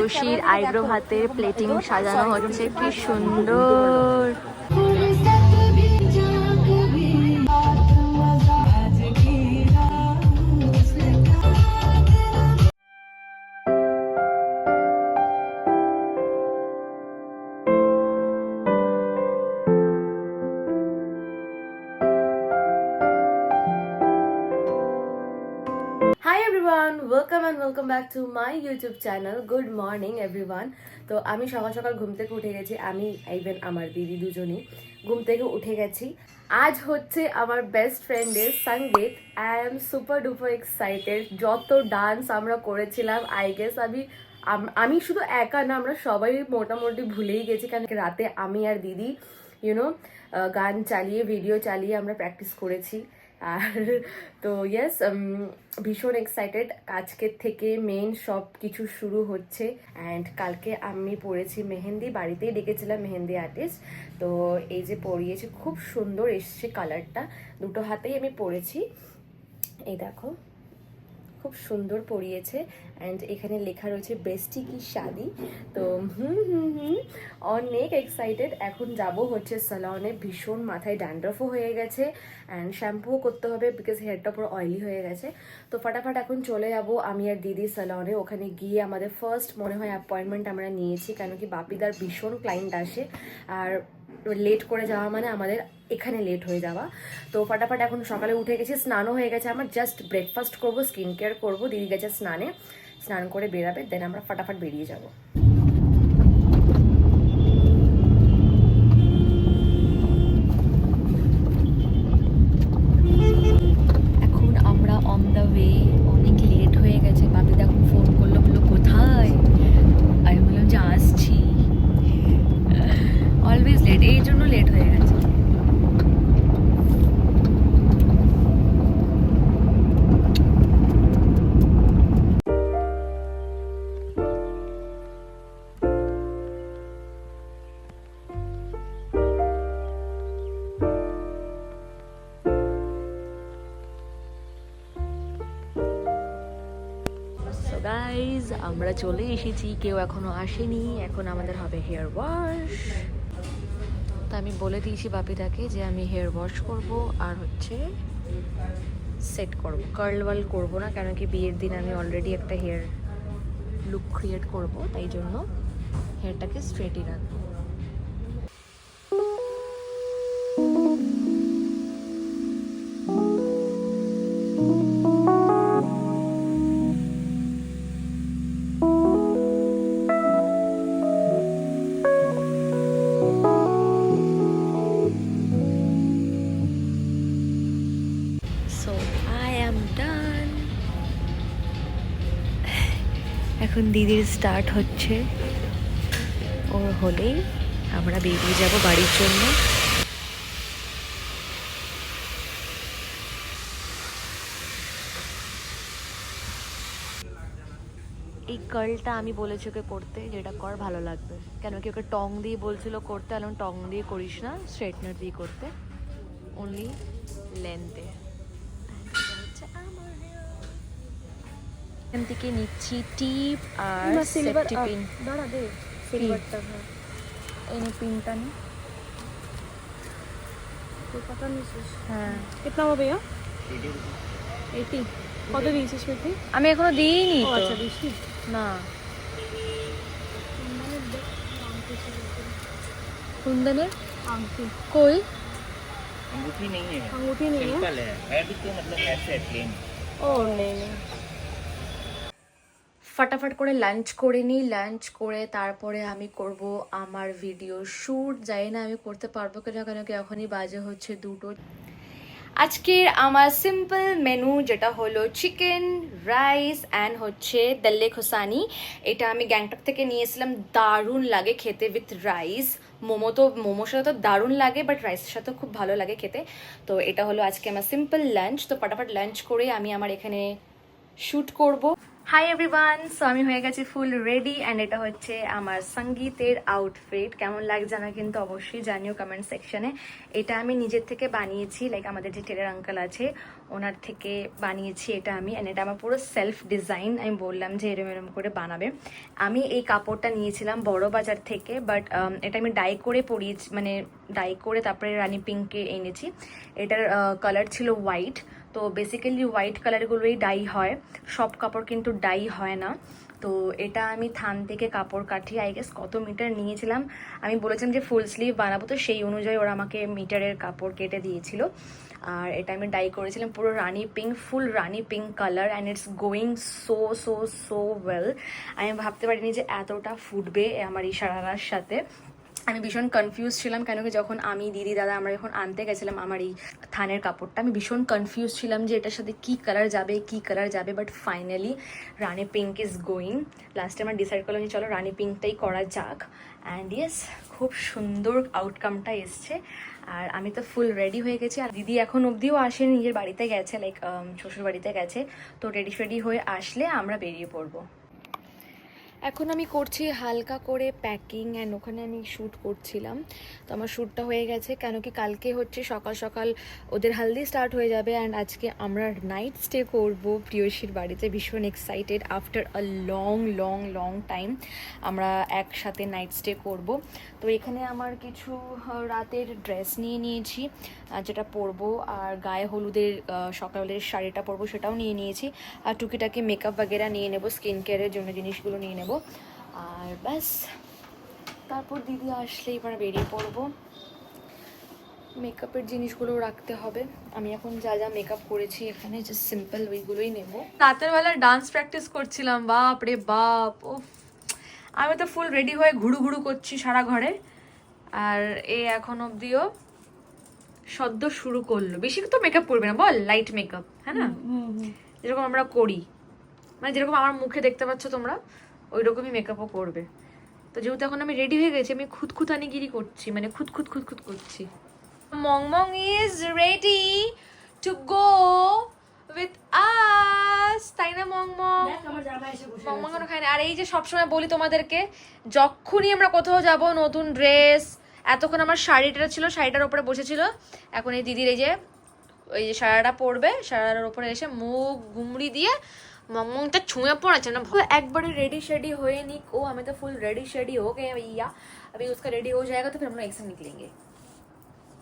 রুশির eyebrow ভাতের plating সাজানো হচ্ছে, কি সুন্দর। Hi everyone, welcome and welcome back to my YouTube channel. Good morning everyone. তো আমি সকাল সকাল ঘুম থেকে উঠে গেছি, আমি ইভেন আমার দিদি দুজনই ঘুম থেকে উঠে গেছি। আজ হচ্ছে আমার বেস্ট ফ্রেন্ডের সঙ্গীত। I am super duper excited. যত ডান্স আমরা করেছিলাম, আই গেস আমি শুধু একা না, আমরা সবাই মোটামুটি ভুলেই গেছি, কারণ রাতে আমি আর দিদি গান চালিয়ে ভিডিও চালিয়ে আমরা প্র্যাকটিস করেছি। আর তো ইয়েস, ভীষণ এক্সাইটেড। আজকের থেকে মেইন সব কিছু শুরু হচ্ছে। অ্যান্ড কালকে আমি পড়েছি মেহেন্দি, বাড়িতেই ডেকেছিলাম মেহেন্দি আর্টিস্ট। তো এই যে পরিয়েছি, খুব সুন্দর এসছে কালারটা, দুটো হাতেই আমি পরেছি। এই দেখো, খুব সুন্দর পরিয়েছে। অ্যান্ড এখানে লেখা রয়েছে বেস্টি কি শাদি। তো অনেক এক্সাইটেড। এখন যাব হচ্ছে সালনে। ভীষণ মাথায় ড্যান্ড্রফও হয়ে গেছে অ্যান্ড শ্যাম্পুও করতে হবে, বিকজ হেয়ারটা পুরো অয়েলি হয়ে গেছে। তো ফটাফট এখন চলে যাব আমি আর দিদি সালনে। ওখানে গিয়ে আমাদের ফার্স্ট মনে হয় অ্যাপয়েন্টমেন্ট আমরা নিয়েছি, কেন কি বাপিদার ভীষণ ক্লায়েন্ট আসে, আর লেট করে যাওয়া মানে আমাদের এখানে লেট হয়ে যাওয়া। তো ফটাফট এখন সকালে উঠে গেছি, স্নানও হয়ে গেছে আমার, জাস্ট ব্রেকফাস্ট করবো, স্কিন কেয়ার করবো, দিদি গেছে স্নান করে বেরাবে, দেন আমরা ফটাফট বেরিয়ে যাব। এখন আমরা অন দ্য ওয়ে, অনেক লেট হয়ে গেছে। বাপিদা এখন ফোন করলো, বললো কোথায়, আমি বললাম যে আসছি। অলওয়েজ লেট, এই জন্য লেট হয়ে গেছে। গাইজ, আমরা চলে এসেছি, কেউ এখনো আসেনি। এখন আমাদের হবে হেয়ার ওয়াশ। তো আমি বলে দিয়েছি বাপিদাকে যে আমি হেয়ার ওয়াশ করব আর হচ্ছে সেট করব, কার্ল ওয়াল করবো না, কারণ কি বিয়ের দিন আমি অলরেডি একটা হেয়ার লুক ক্রিয়েট করব, তাই জন্য হেয়ারটাকে স্ট্রেটই রাখবো। এখন দিদির স্টার্ট হচ্ছে, ওর হলেই আমরা বেরিয়ে যাব বাড়ির জন্য। এই কার্লটা আমি বলেছি ওকে করতে, যেটা কর ভালো লাগবে, কেন কি ওকে টং দিয়ে বলছিল করতে, আলাম টং দিয়ে করিস না, স্ট্রেটনার দিয়ে করতে, অনলি লেন্থে। এখান থেকে নিচ্ছি টিপ আর সেফটি পিন। দাঁড়া দে, সিলভারটা এনে পিনটা নি। কত নিছিস? হ্যাঁ, কিতনা হবে ইয়া? 80। কত দিয়েছিস পেতে? আমি এখনো দিইনি তো। আচ্ছা, দিসনি না। कुंदन आंखी कोई अंगूठी नहीं है, अंगूठी नहीं सिंपल है भी तो मतलब ऐसे प्लेन। ओ नहीं, ফটাফট করে লাঞ্চ করে নিই। লাঞ্চ করে তারপরে আমি করব আমার ভিডিও শ্যুট। জানি না আমি করতে পারবো কিনা, কেন কি এখনই বাজে হচ্ছে 2টো। আজকের আমার সিম্পল মেনু যেটা হলো চিকেন, রাইস অ্যান্ড হচ্ছে দল্লে খোসানি। এটা আমি গ্যাংটক থেকে নিয়েছিলাম, দারুণ লাগে খেতে উইথ রাইস। মোমোর সাথে তো দারুণ লাগে, বাট রাইসের সাথে খুব ভালো লাগে খেতে। তো এটা হলো আজকে আমার সিম্পল লাঞ্চ। তো ফটাফট লাঞ্চ করে আমি আমার এখানে শ্যুট করব। হাই এভরিওয়ান, সো আমি হয়ে গেছি ফুল রেডি অ্যান্ড এটা হচ্ছে আমার সঙ্গীতের আউটফিট। কেমন লাগছে আমাকে কিন্তু অবশ্যই জানিও কমেন্ট সেকশনে। এটা আমি নিজের থেকে বানিয়েছি, লাইক আমাদের যে টেলার আঙ্কেল আছে ওনার থেকে বানিয়েছি এটা আমি। অ্যান্ড এটা আমার পুরো সেলফ ডিজাইন। আমি বললাম যে এরম এরম করে বানাবে। আমি এই কাপড়টা নিয়েছিলাম বড় বাজার থেকে, বাট এটা আমি ডাই করে পরিয়েছি, মানে ডাই করে তারপরে রানী পিঙ্কে এনেছি। এটার কালার ছিল হোয়াইট। তো বেসিক্যালি হোয়াইট কালারগুলোই ডাই হয়, সব কাপড় কিন্তু ডাই হয় না। তো এটা আমি থান থেকে কাপড় কাটিয়ে আই গেস কত মিটার নিয়েছিলাম, আমি বলেছিলাম যে ফুল স্লিভ বানাবো, তো সেই অনুযায়ী ওরা আমাকে মিটারের কাপড় কেটে দিয়েছিল। আর এটা আমি ডাই করেছিলাম পুরো rani pink, full rani pink colour, and it's going so so so well. আমি ভাবতে পারিনি যে এতটা ফুটবে আমার এই সারারার সাথে। আমি ভীষণ কনফিউজ ছিলাম, কেন কি যখন আমি দিদি দাদা আমরা যখন আনতে গেছিলাম আমার এই থানের কাপড়টা, আমি ভীষণ কনফিউজ ছিলাম যে এটার সাথে কী কালার যাবে, but finally Rani pink is going. লাস্টে আমার ডিসাইড করলাম যে চলো রানি পিঙ্কটাই করা যাক। অ্যান্ড ইয়েস, খুব সুন্দর আউটকামটা এসছে। আর আমি তো ফুল রেডি হয়ে গেছি। আর দিদি এখন অবধিও আসেনি, নিজের বাড়িতে গেছে, লাইক শ্বশুর বাড়িতে গেছে। তো রেডি হয়ে আসলে আমরা বেরিয়ে পড়বো। এখন আমি করছি হালকা করে প্যাকিং, অ্যান্ড ওখানে আমি শ্যুট করছিলাম। তো আমার শ্যুটটা হয়ে গেছে, কেন কি কালকে হচ্ছে সকাল সকাল ওদের হালদি স্টার্ট হয়ে যাবে। অ্যান্ড আজকে আমরা নাইট স্টে করবো প্রিয়সীর বাড়িতে। ভীষণ excited, after a long long long time আমরা একসাথে নাইট স্টে করবো। তো এখানে আমার কিছু রাতের ড্রেস নিয়ে নিয়েছি যেটা পরবো, আর গায়ে হলুদের সকালের শাড়িটা পরবো সেটাও নিয়ে নিয়েছি, আর টুকিটাকি মেকআপ বাগেরা নিয়ে নেবো, স্কিন কেয়ারের জন্য জিনিসগুলো নিয়ে নেবো। আর ব্যাস, তারপর দিদি আসলে এবার বেরিয়ে পড়বো। মেকআপের জিনিসগুলো রাখতে হবে। আমি এখন যা যা মেকআপ করেছি এখানে জাস্ট সিম্পল ওইগুলোই নেব। রাতের বেলা ডান্স প্র্যাকটিস করছিলাম, বাপ রে বাপ। ও আমি তো ফুল রেডি হয়ে ঘুরু ঘুরু করছি সারা ঘরে, আর এ এখন অবধিও সদ্য শুরু করলো। বেশি তো মেকআপ করবে না বল, লাইট মেকআপ, হ্যাঁ না, যেরকম আমরা করি, মানে যেরকম আমার মুখে দেখতে পাচ্ছ তোমরা ওই রকমই মেকআপও করবে। তো যেহেতু এখন আমি রেডি হয়ে গেছি, আমি খুঁতখুতানিগিরি করছি, মানে খুঁত করছি। মংমং is ready to go with us, তাই না মংমং? মংমং কোনো খায় না। আর এই যে সবসময় বলি তোমাদেরকে, যখনই আমরা কোথাও যাব নতুন ড্রেস, এতক্ষণ আমার শাড়িটা ছিল, শাড়িটার উপরে বসেছিল, এখন এই দিদির এই যে ওই যে সারাটা পরবে, সারাটার উপরে এসে মুখ ঘুমড়ি দিয়ে মংমংটা ছুঁয়ে পড়েছে না। একবারে রেडी शेडी होए नहीं ओ, हमें तो फुल रेडी शेडी हो गए भैया। अभी उसका रेडी हो जाएगा तो फिर हम लोग एक साथ निकलेंगे।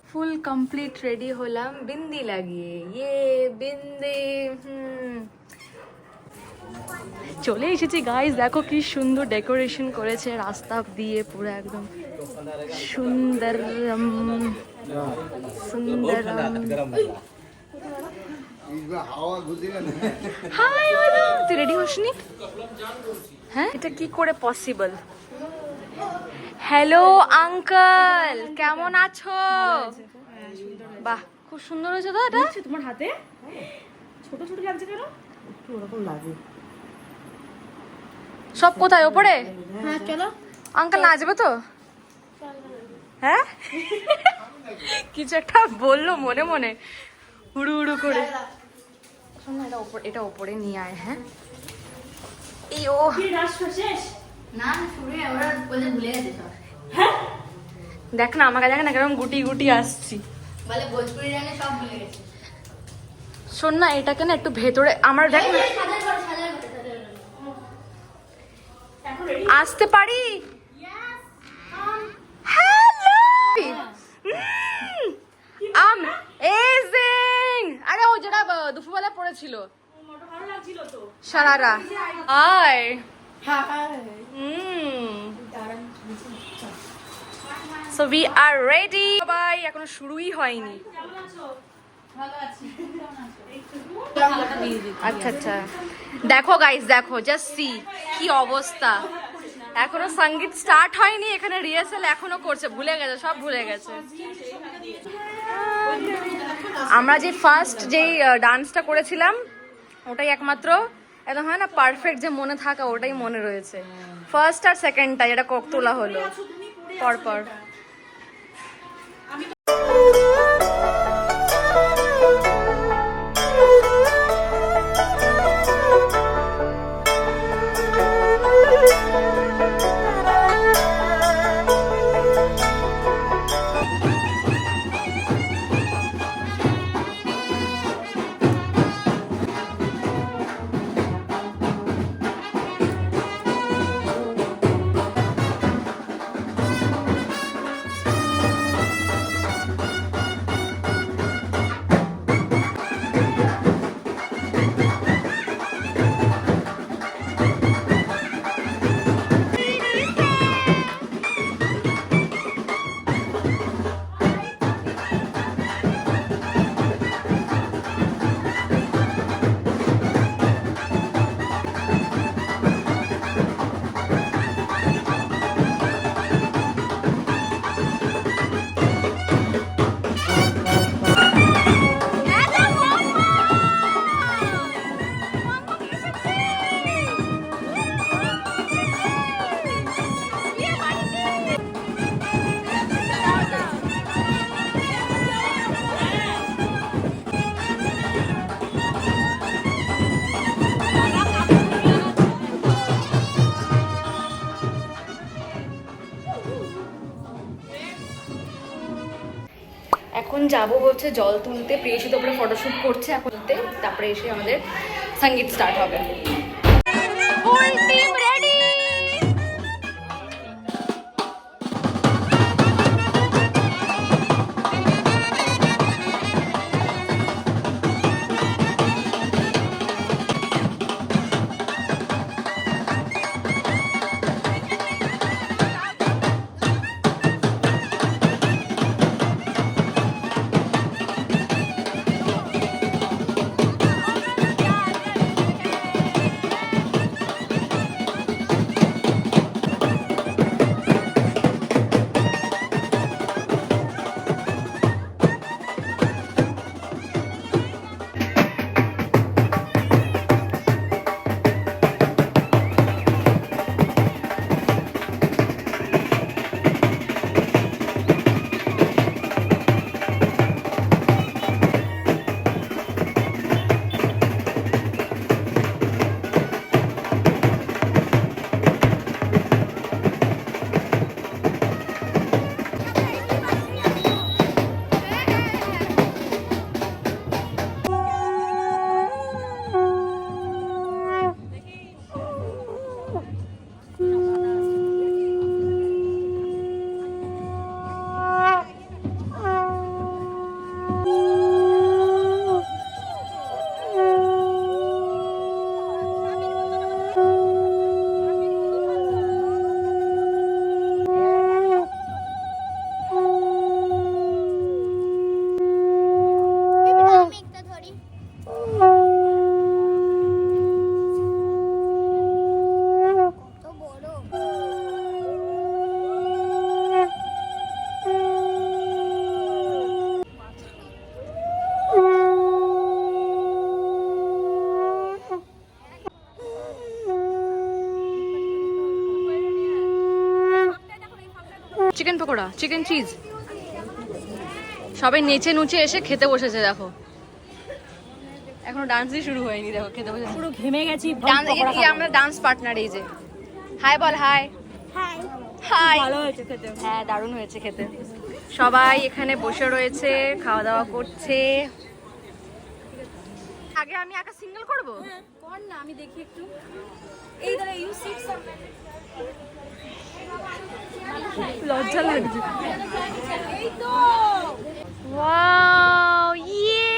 फुल कंप्लीट रेडी होलाम, बिंदी লাগিয়ে, ये बिंदी চলে এসেছি গাইস। দেখো কি সুন্দর ডেকোরেশন করেছে রাস্তা দিয়ে, পুরো একদম সুন্দরম সুন্দরম। হাই বলো, তুই রেডি হসনি? হ্যাঁ, এটা কি করে পসিবল? হ্যালো আঙ্কেল, কেমন আছো? বাহ, খুব সুন্দর হয়েছে তো এটা। তোমার হাতে ছোট ছোট লাগছে কেন? একটু ওরকম লাগে। সব কোথায় ওপরে? হ্যাঁ চলো। আঙ্কেল নাচবে তো? হ্যাঁ, কিছু একটা বললো মনে মনে হুড়ু হুড়ু করে। শোন না, এটা ওপরে নিয়ে আয়। হ্যাঁ, এই ও শেষ না শুরু আমরা বলে ভুলে গেছে সব। হ্যাঁ দেখ না, আমাকে দেখ না কেরকম গুটি গুটি আসছি। বলে ভোজপুরি গানে সব ভুলে গেছে। শোন না, এটাকে না একটু ভেতরে আমার দেখ না, আসতে পারি? Hello amazing! আরে ও যেটা দুপুরবেলা পড়েছিল ভালো লাগছিল তো। সারারা। Hi. So we are ready. Bye, এখনো শুরুই হয়নি। কেমন আছো? ভালো আছি। আচ্ছা আচ্ছা, দেখো গাইস, দেখো জাস্ট সি কি অবস্থা। এখনো সঙ্গীত স্টার্ট হয়নি, এখানে রিহার্সাল এখনো করছে, ভুলে গেছে, সব ভুলে গেছে। আমরা যে ফার্স্ট যেই ডান্সটা করেছিলাম ওটাই একমাত্র একদম হয় না পারফেক্ট যে মনে থাকা, ওটাই মনে রয়েছে। ফার্স্ট আর সেকেন্ডটা যেটা কক তোলা হলো পরপর। এখন যাব হচ্ছে জল তুলতে, প্রিয়সী তো উপরে ফটোশুট করছে এখন, তারপরে এসে আমাদের সঙ্গীত স্টার্ট হবে। Full team ready. Chicken pakora, chicken cheese, সবাই নেচে নুচে এসে খেতে বসেছে। দেখো এখনো ডান্সই শুরু হয়নি, দেখো খেতে বসেছে। পুরো ঘেমে গেছি। আমরা ডান্স পার্টনার। এই যে হাই বল, হাই হাই। ভালো হয়েছে খেতে। হ্যাঁ দারুণ হয়েছে খেতে। সবাই এখানে বসে রয়েছে, খাওয়া দাওয়া করছে। আগে আমি একা সিঙ্গেল করব? কর না, আমি দেখি একটু। এই দাঁড়া, ইউ সিট সামনে। লজ্জা লাগছে। এই তো ওয়াও, ইয়ে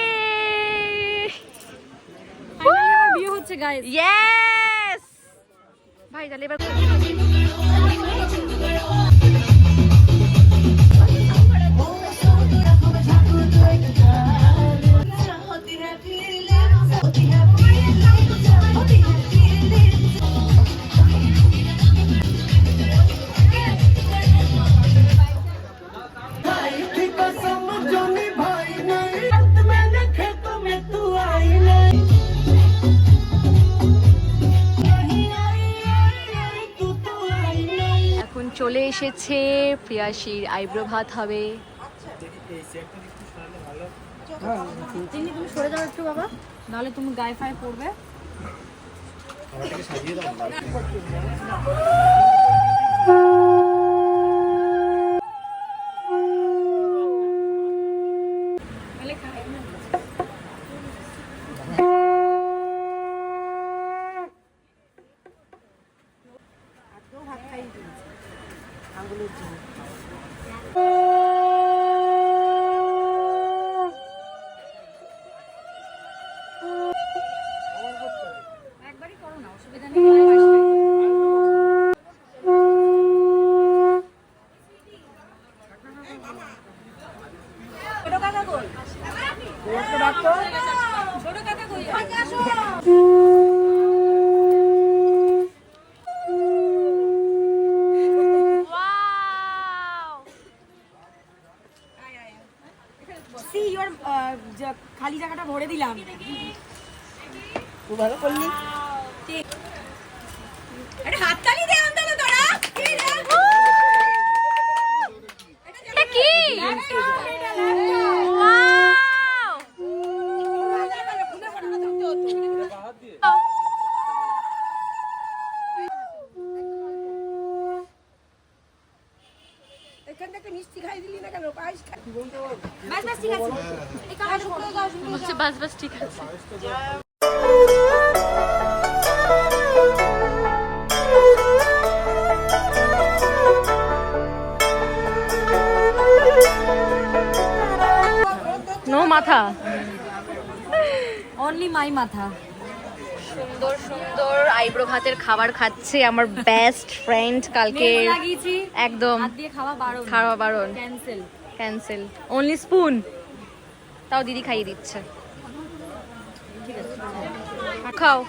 ফাইনালি আমার বিয়ে হচ্ছে গাইস। ইয়েস ভাই, তাহলে এবার এখন চলে এসেছে প্রিয়াশীর আইব্রো ভাত হবে। তুমি সরে যাও একটু বাবা, নাহলে তুমি গায়ে ফায়ে পড়বে। একবারই করো না, অসুবিধা নেই। ছোট কাকা কই? ছোট কাকা কই? সি ইওর খালি জায়গাটা ভরে দিলাম। ভালো করলি। ঠিক। আরে হাততালি দে অন্তত তোরা। এটা কি? এখান থেকে ব্যাস ব্যাস ঠিক আছে এই কাজ করে দাও হচ্ছে বাস বাস ঠিক আছে। নো মাথা, অনলি মাই মাথা। সুন্দর সুন্দর আইব্রো ভাতের খাবার খাচ্ছে আমার বেস্ট ফ্রেন্ড। কালকে লাগিয়েছি একদম হাত দিয়ে খাওয়া বারণ, খাওয়া বারণ, ক্যান্সেল। Cancel, only spoon. তাও দিদি খাইয়ে দিচ্ছে। খাও।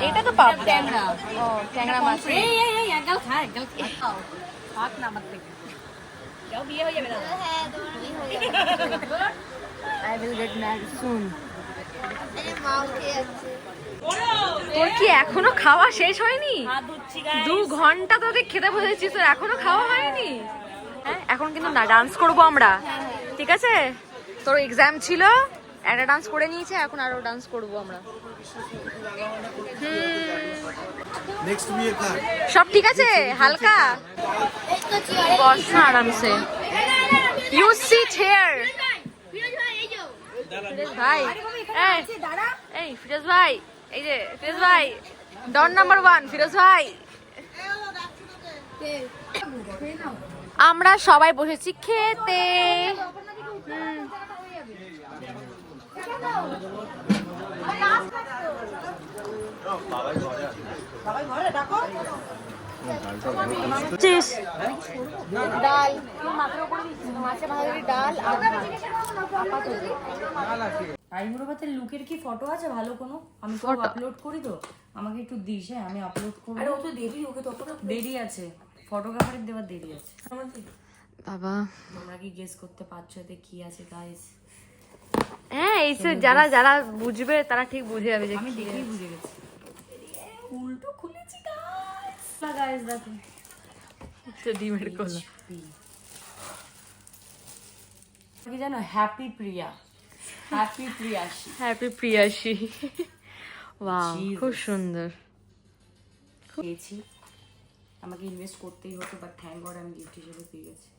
এটা তো পাবদা। ট্যাংরা। ও ট্যাংরা মাছ। এই এই এই একগাল খা, একগাল খাও। ভাত না আমার থেকে। যাও বিয়ে হয়ে যাবে দাদা। I will get married soon. তোর কি এখনো খাওয়া শেষ হয়নি? 2 ঘন্টা তোকে খেতে বসেছিস, তোর এখনো খাওয়া হয়নি? হ্যাঁ, এখন কিন্তু না ডান্স করবো আমরা, ঠিক আছে? তোর এক্সাম ছিল, একটা ডান্স করে নিয়েছে, এখন আরো ডান্স করবো আমরা। नेक्स्ट भी एक था সব ঠিক আছে? হালকা বস না আরামসে। You sit here. ফিরোজ ভাই, এই ফিরোজ ভাই, এই যে ফিরোজ ভাই, ডন নাম্বার 1 ফিরোজ ভাই। আমরা সবাই বসেছি খেতে। ডাল মাথার উপরে মাছের মাথা দিয়ে ডাল আর আইবুড়ো ভাতের লুকের কি ফটো আছে ভালো কোনো? আমি তো আপলোড করি, তো আমাকে একটু দিস। হ্যাঁ আমি আপলোড করব। আরে ও তো দেরি, ওকে তো দেরি আছে, ফটোগ্রাফারের দেওয়ার দেরি আছে। বাবা। তোমরা কি গেস করতে পারছো এতে কি আছে গাইস? হ্যাঁ, এই যারা যারা বুঝবে তারা ঠিক বুঝে যাবে যে আমি দেখেই বুঝে গেছি। উল্টো খুলেছি গাইস। গাইস দেখো ডিমের কোলা। কি জানো, হ্যাপি প্রিয়া, হ্যাপি প্রিয়াশী। হ্যাপি প্রিয়াশী। ওয়াও, খুব সুন্দর। পেয়েছি, আমাকে ইনভেস্ট করতেই হতো, বাট থ্যাঙ্ক গড আমি গিফট হিসেবে পেয়ে গেছি।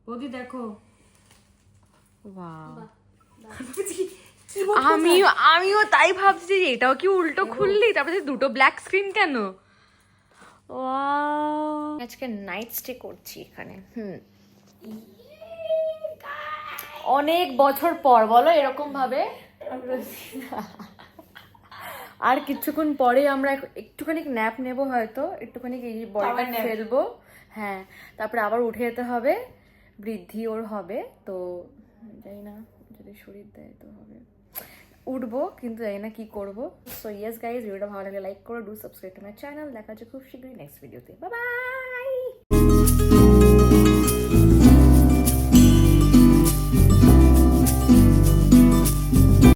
বৌদি দেখো, ওয়াও। আমিও তাই ভাবছি যে এটাও কি উল্টো খুললি, তারপরে দুটো ব্ল্যাক স্ক্রিন কেন? ওয়াও, আজকে নাইট স্টে করছি এখানে। অনেক বছর পর বলো এরকম ভাবে। আর কিছুক্ষণ পরে আমরা একটুখানি ন্যাপ নেব, হয়তো একটুখানি এই বডিটা ফেলবো। হ্যাঁ, তারপরে আবার উঠে যেতে হবে, বৃদ্ধি ওর হবে। তো জানি না, যদি শরীর দেয় তো হবে, উঠবো, কিন্তু জানি না কি করবো। সো ইয়েস গাইজ, ভিডিওটা ভালো লাগলে লাইক করো, do subscribe to my channel. দেখা হচ্ছে খুব শীঘ্রই নেক্সট ভিডিওতে। Bye bye.